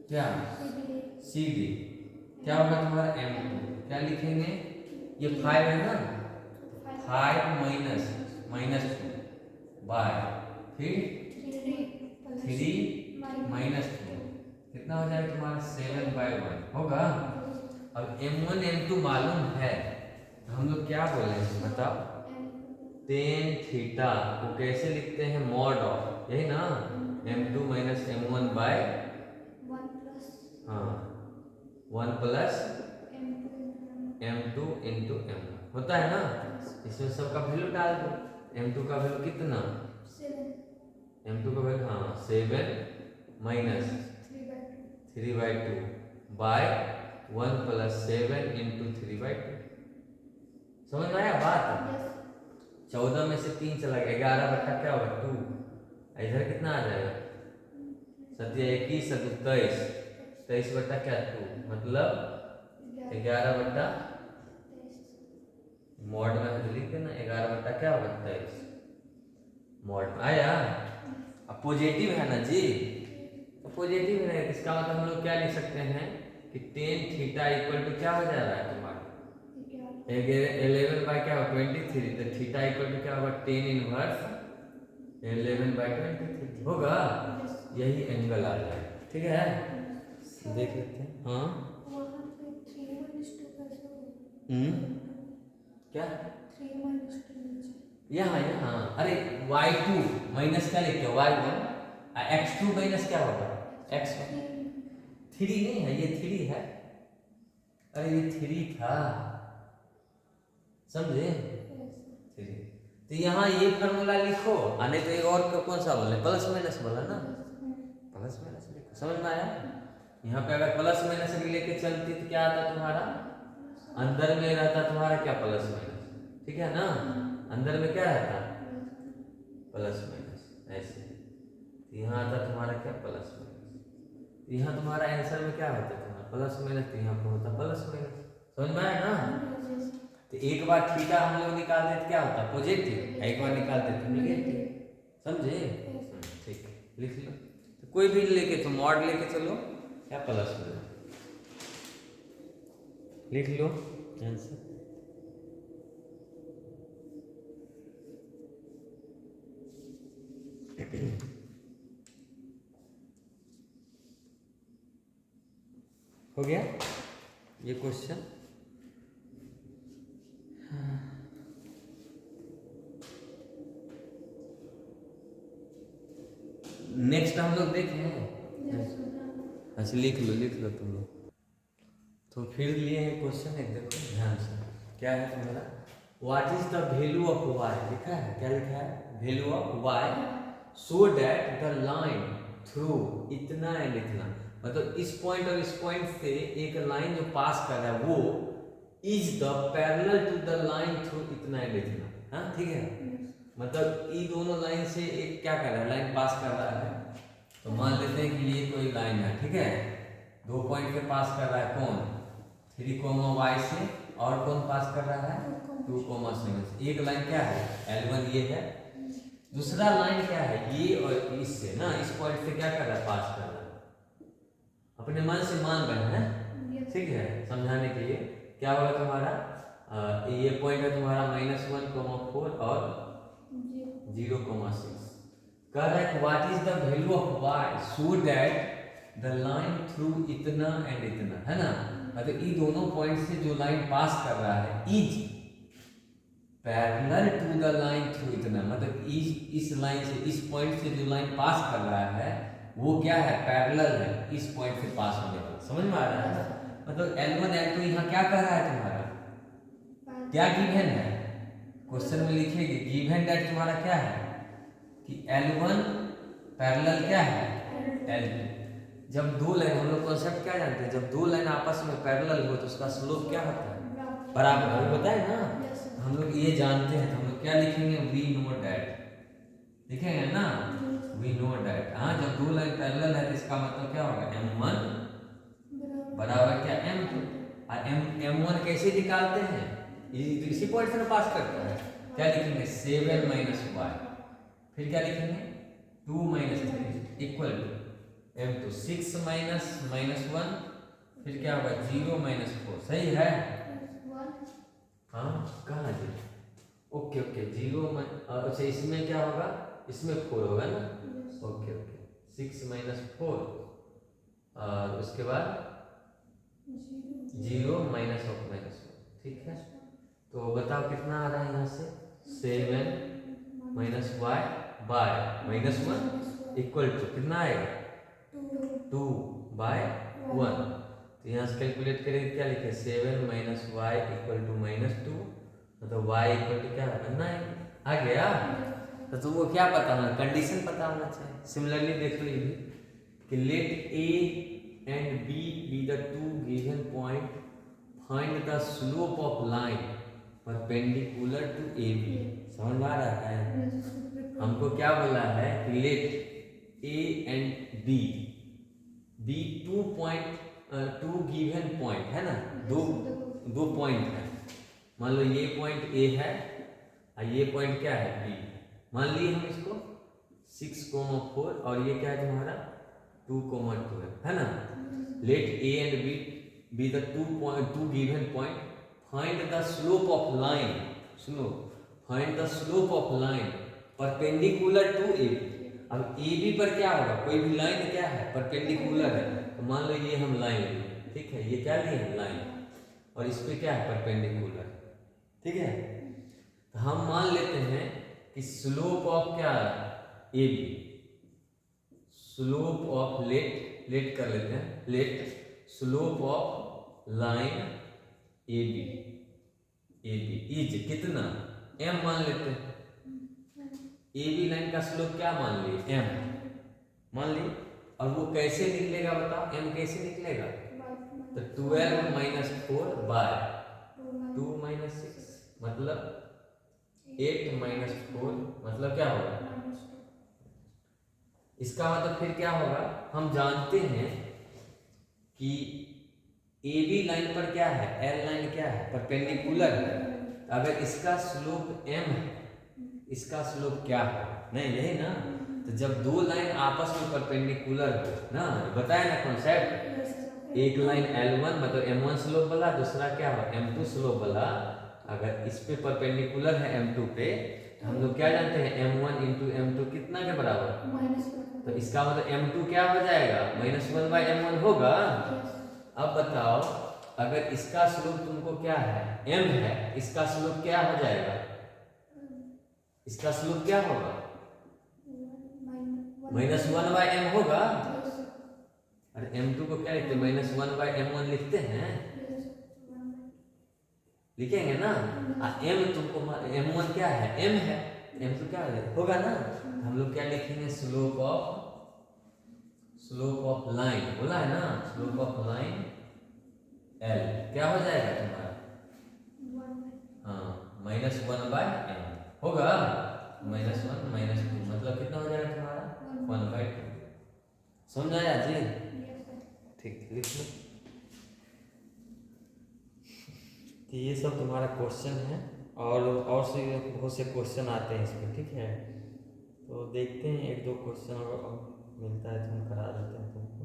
क्या, CD, क्या होगा तुम्हारा m2, क्या लिखेंगे, ये 5 है ना, 5 माइनस 2 बाय फिर 3 माइनस 2, कितना हो जाएगा तुम्हारा 7/1 होगा। अब m1 m2 मालूम है, तो हम लोग क्या बोले बताओ, टेन थीटा को कैसे लिखते हैं, मॉड ऑफ, यही ना, m2 minus m1 by 1 plus m2 into m1 होता है ना। इसमें सबका वैल्यू डाल दो, m2 का वैल्यू कितना, m2 का value 7 minus 3/2 by 1 plus 7 into 3/2। समझ में आया बात? 14 में से 3 चला गया, 11 बट्टा क्या होगा 2, इधर कितना आ जाएगा 7 21 23, 23 बट्टा क्या 2, मतलब 11 बट्टा, मॉड में लिख देना 11 बट्टा क्या होगा 23, मॉड में आया। अब पॉजिटिव है ना जी, तो पॉजिटिव है, इसका मतलब हम लोग क्या लिख सकते हैं कि टेन थीटा इक्वल टू क्या हो जा रहा है तुम्हारा 11 बाय क्या होगा 23, तो थीटा इक्वल टू क्या होगा 10 इनवर्स 11/23 होगा, यही एंगल आ जाएगा, ठीक। ठीक है, देख लेते हैं। हाँ क्या यहाँ यहाँ अरे y2 माइनस क्या लिखते हो y1, x2 माइनस क्या होगा x1। 3 नहीं है, ये 3 है, अरे ये 3 था, समझे 3। तो यहाँ ये फॉर्मूला लिखो, आने तो ये और कौन सा बोले, प्लस माइनस बोला ना, प्लस माइनस लिखो, समझ में आया। यहाँ पे अगर प्लस माइनस भी लेके चलती तो क्या आता तुम्हारा, अंदर में रहता तुम्हारा क्या, प्लस माइनस, ठीक है ना, अंदर में क्या रहता प्लस माइनस ऐसे, तो यहाँ आता तुम्हारा क्या, प्लस माइनस। यहाँ तुम्हारा आंसर में क्या होता तुम्हारा प्लस माइनस, तो यहाँ पे होता प्लस माइनस, समझ में आया ना। तो एक बार थीटा हम लोग निकालते तो क्या होता पॉजिटिव, एक बार निकालते तो नेगेटिव, समझे। ठीक है, लिख लो, तो कोई भी लेके तो मॉड लेके चलो, क्या प्लस में लिख लो आंसर। हो गया ये क्वेश्चन। नेक्स्ट हम लोग देखें, अच्छा लिख लो तुम लोग। तो फिर लिए हैं क्वेश्चन, एक देखो ध्यान से, क्या है तुम्हारा, what is the value of y, लिखा है, क्या लिखा है, value of y so that the line through इतना एंड इतना, मतलब इस पॉइंट और इस पॉइंट से एक लाइन जो पास कर रहा है वो is the parallel to the line through इतना एंड इतना, हाँ ठीक है, मतलब ये दोनों लाइन से एक क्या कर रहा है, लाइन पास कर रहा है। तो मान लेते हैं कि ये कोई लाइन है, ठीक है, दो पॉइंट पे पास कर रहा है, कौन 3, y से, और कौन पास कर रहा है 2, 7 से। एक लाइन क्या है L1 ये है, दूसरा लाइन क्या है ये, और इससे ना इस पॉइंट से क्या कर रहा है, पास कर रहा है, अपने मन से मान रहे हैं, ठीक है, समझाने के लिए क्या होगा तुम्हारा, ये पॉइंट है तुम्हारा -1, 4 और 0, 6। कह रहा है what is the value of y so that the line through इतना एंड इतना, है ना, मतलब ये दोनों पॉइंट से जो लाइन पास कर रहा है is parallel to the line through इतना, मतलब इस लाइन से इस पॉइंट से जो लाइन पास कर रहा है वो क्या है, पैरेलल है इस पॉइंट से पास होने वाला, समझ में आ रहा है ना। मतलब L1 L2 यहाँ क्या कह रहा है तुम्हारा, क्या गिवन है, क्वेश्चन में लिखेगी गिवन दैट तुम्हारा क्या है कि L1 पैरेलल क्या है L2। जब दो लाइन, हम लोग कॉन्सेप्ट क्या जानते हैं, जब दो लाइन आपस में पैरेलल हो तो उसका स्लोप क्या होता है, बराबर, अभी बताए ना, हम लोग ये जानते हैं, तो हम लोग क्या लिखेंगे, वी नो दैट, लिखेंगे ना, वी नो दैट। हाँ, जब दो लाइन पैरेलल है तो इसका मतलब क्या होगा, M1 बराबर क्या M2, और M1 कैसे निकालते हैं, इसी पॉइंट से पास करता है, क्या लिखेंगे 7 - y, फिर क्या लिखेंगे 2 - 3 इक्वल टू M2 6 - -1, फिर क्या होगा 0 - 4, सही है, हाँ कहाँ जी, ओके 0 अच्छा इसमें क्या होगा, इसमें 4 होगा ना, ओके 6 - 4 और उसके बाद 0 - 1, ठीक है। तो बताओ कितना आ रहा है यहाँ से, 7 - y बाय -1 इक्वल टू कितना आएगा 2/1। तो यहाँ से कैलकुलेट करेंगे, क्या लिखे 7 - y इक्वल टू -2, मतलब y इक्वल टू क्या है 9, आ गया। तो तुमको क्या पता होना, कंडीशन पता होना चाहिए। सिमिलरली देख लो ये भी कि late A and B be the two given point, find the slope of line perpendicular to AB। समझ में आ रहा है, हमको क्या बोला है कि late A and B be 2 given point, है ना, दो पॉइंट है, मान लो ये पॉइंट A है और ये पॉइंट क्या है B, मान लिए हम इसको 6, 4 और ये क्या है तुम्हारा 2, 2 है ना। Let A and B be the 2 given point, find the slope of line, सुनो, find the slope of line perpendicular to AB, अब ए बी पर क्या होगा, कोई भी लाइन क्या है परपेंडिकुलर है, तो मान लो ये हम लाइन लिए, ठीक है, ये क्या लिए हम लाइन, और इस पे क्या है परपेंडिकुलर, ठीक है। तो हम मान लेते हैं कि स्लोप ऑफ क्या है A B, slope of let कर लेते हैं, let slope of line A B is कितना m मान लेते हैं, ए बी लाइन का स्लोप क्या मान लिए m मान लिए, और वो कैसे निकलेगा बताओ, m कैसे निकलेगा, तो 12 माइनस 4 बाय 2 माइनस 6 मतलब 8 माइनस 4 मतलब क्या होगा, इसका मतलब फिर क्या होगा, हम जानते हैं कि ए बी लाइन पर क्या है, एल लाइन क्या है परपेंडिकुलर है, अगर इसका स्लोप m है, इसका स्लोप क्या है, नहीं यही ना, तो जब दो लाइन आपस में परपेंडिकुलर हो ना, बताया ना कॉन्सेप्ट, एक लाइन L1 मतलब M1 स्लोप वाला, दूसरा क्या हो M2 स्लोप वाला, अगर इस पे परपेंडिकुलर है M2 पे, तो हम लोग क्या जानते हैं M1 इंटू M2 कितना के बराबर, तो इसका मतलब M2 क्या हो जाएगा -1/M1 होगा। अब बताओ अगर इसका स्लोप तुमको क्या है m है, इसका स्लोप क्या हो जाएगा, इसका स्लोप क्या होगा -1/m होगा, अरे m2 को क्या लिखते हैं -1/m1 लिखते हैं, लिखेंगे ना, m तुमको m1 क्या है m है, m2 क्या होगा ना, हम लोग क्या लिखेंगे स्लोप ऑफ लाइन, बोला है ना स्लोप ऑफ लाइन L क्या हो जाएगा तुम्हारा, हाँ -1/m होगा, -1 -2 मतलब कितना हो जाएगा तुम्हारा 1/2, समझ आया जी, ठीक लिख लो। तो ये सब तुम्हारा क्वेश्चन है, और से बहुत से क्वेश्चन आते हैं इसमें, ठीक है, तो देखते हैं एक दो क्वेश्चन अगर मिलता है तो हम करा देते हैं तुमको।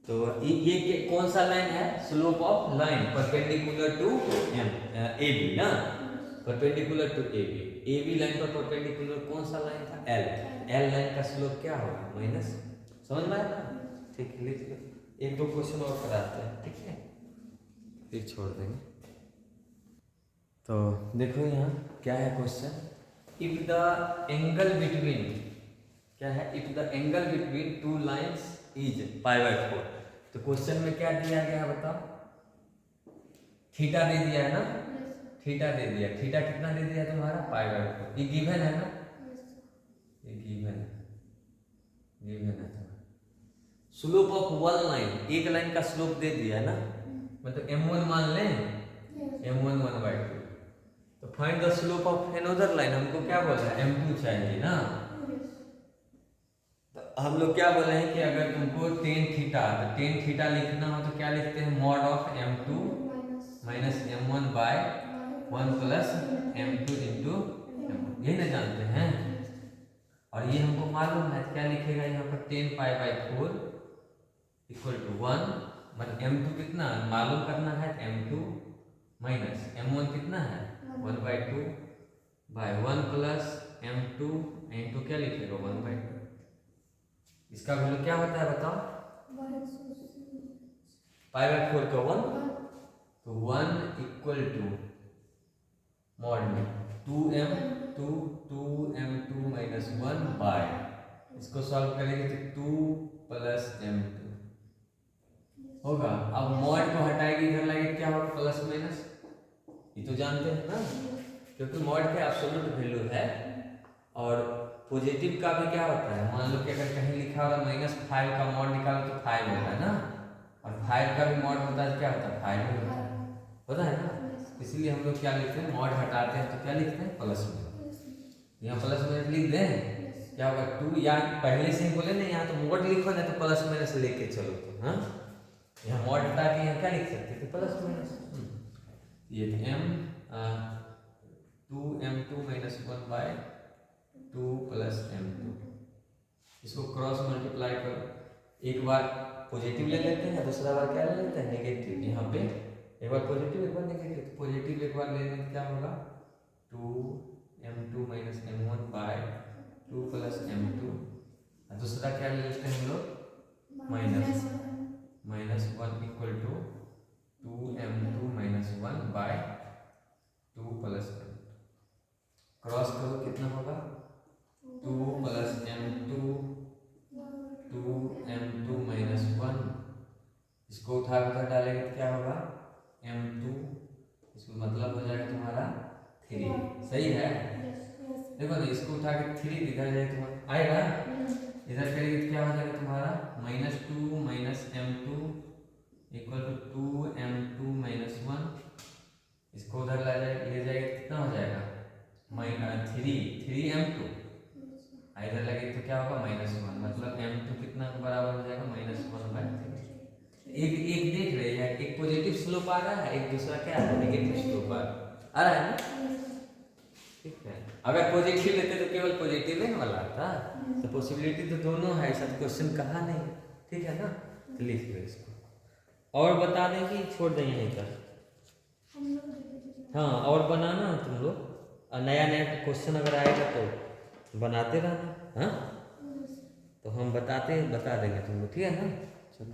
तो ये कौन सा लाइन है, slope of line perpendicular to A B ना, perpendicular to A B line पर परपेंडिकुलर कौन सा लाइन था एल लाइन का स्लोप क्या होगा माइनस, समझ में आया, ठीक है लिख लो, एक दो क्वेश्चन और कराते हैं, ठीक है फिर छोड़ देंगे। तो देखो यहाँ क्या है question, if the angle between क्या है, if the angle between two lines is π/4, तो क्वेश्चन में क्या दिया गया बताओ, थीटा दे दिया है ना, थीटा दे दिया, थीटा कितना दे दिया तुम्हारा π/4, ये गिवन है ना, ये गिवन है तुम्हारा, स्लोप ऑफ वन लाइन, एक लाइन का स्लोप दे दिया है ना, मतलब m1 मान लें, m1 1/2, तो find the slope of another line, हमको क्या बोला है m2 चाहिए ना, तो हम लोग क्या बोले हैं कि अगर तुमको tan थीटा, तो tan थीटा लिखना हो तो क्या लिखते हैं mod of m2 minus m1/1 plus m2 into m1, यही ना जानते हैं, और ये हमको मालूम है क्या लिखेगा यहाँ पर tan π/4 इक्वल टू 1, मतलब m2 कितना मालूम करना है, m2 माइनस m1 कितना है 1/2 बाय 1 प्लस m2 इंटू क्या लिखेगा 1/2, इसका वैल्यू क्या होता है बताओ π/4 का 1, तो 1 इक्वल टू मॉड में 2m2 माइनस 1 बाय, इसको सॉल्व करेंगे तो 2 प्लस m2 होगा, अब मॉड को हटाएगी इधर लाएंगे क्या होगा प्लस माइनस, ये तो जानते हैं ना, क्योंकि मॉड के एब्सोल्यूट वैल्यू है, और पॉजिटिव का भी क्या होता है, मान लो कि अगर कहीं लिखा होगा -5 का मॉड निकालो तो 5 होता है ना, और 5 का भी मॉड होता है क्या होता है 5 होता है ना, इसलिए हम लोग क्या लिखते हैं मॉड हटाते हैं तो क्या लिखते हैं प्लस में, यहाँ प्लस में लिख दें क्या होगा 2, या पहले से ही बोले ना यहाँ तो मॉड लिखो ना तो प्लस माइनस लेके चलो, तो हाँ यहाँ मॉड हटा के यहाँ क्या लिख सकते थे प्लस माइनस, ये m2 माइनस 1/2 प्लस m2, इसको क्रॉस मल्टीप्लाई करो, एक बार पॉजिटिव ले लेते हैं, दूसरा बार क्या ले लेते हैं नेगेटिव, यहाँ पे एक बार पॉजिटिव एक बार नेगेटिव, तो पॉजिटिव एक बार लेने में क्या होगा 2 m2 minus m1 bye 2 plus m2। दूसरा क्या ले लेते हैं हम लोग, minus one equal to 2m2 minus 1 by 2 plus m। Cross करो कितना होगा, 2 प्लस m2 2m2 माइनस 1। इसको उठा कर डालेंगे तो क्या होगा, m2, इसको मतलब हो जाएगा तुम्हारा 3। सही है, देखो ना इसको उठा के 3 इधर जाए तुम्हारा आएगा, इधर करेंगे तो क्या हो जाएगा तुम्हारा -2 minus m2 equal to 2m2 minus 1। इसको उधर ले जाएगा कितना हो जाएगा, -3m2। इधर लगे तो क्या होगा -1, मतलब m2 कितना के बराबर हो जाएगा, -1/3। एक देख रहे हैं, एक पॉजिटिव स्लोप आ रहा है, एक दूसरा क्या है, नेगेटिव स्लोप आ रहा है ना। ठीक है, अगर पॉजिटिव लेते तो केवल पॉजिटिव ही वाला आता, तो पॉसिबिलिटी तो दोनों है, ऐसा क्वेश्चन कहा नहीं। ठीक है ना, तो लिख लो इसको और बता दें कि छोड़ दें यहीं पर। हाँ, और बनाना तुम लोग, नया नया क्वेश्चन अगर आएगा तो बनाते रहना। हाँ, तो हम बता देंगे तुम लोग, ठीक है ना। चलो।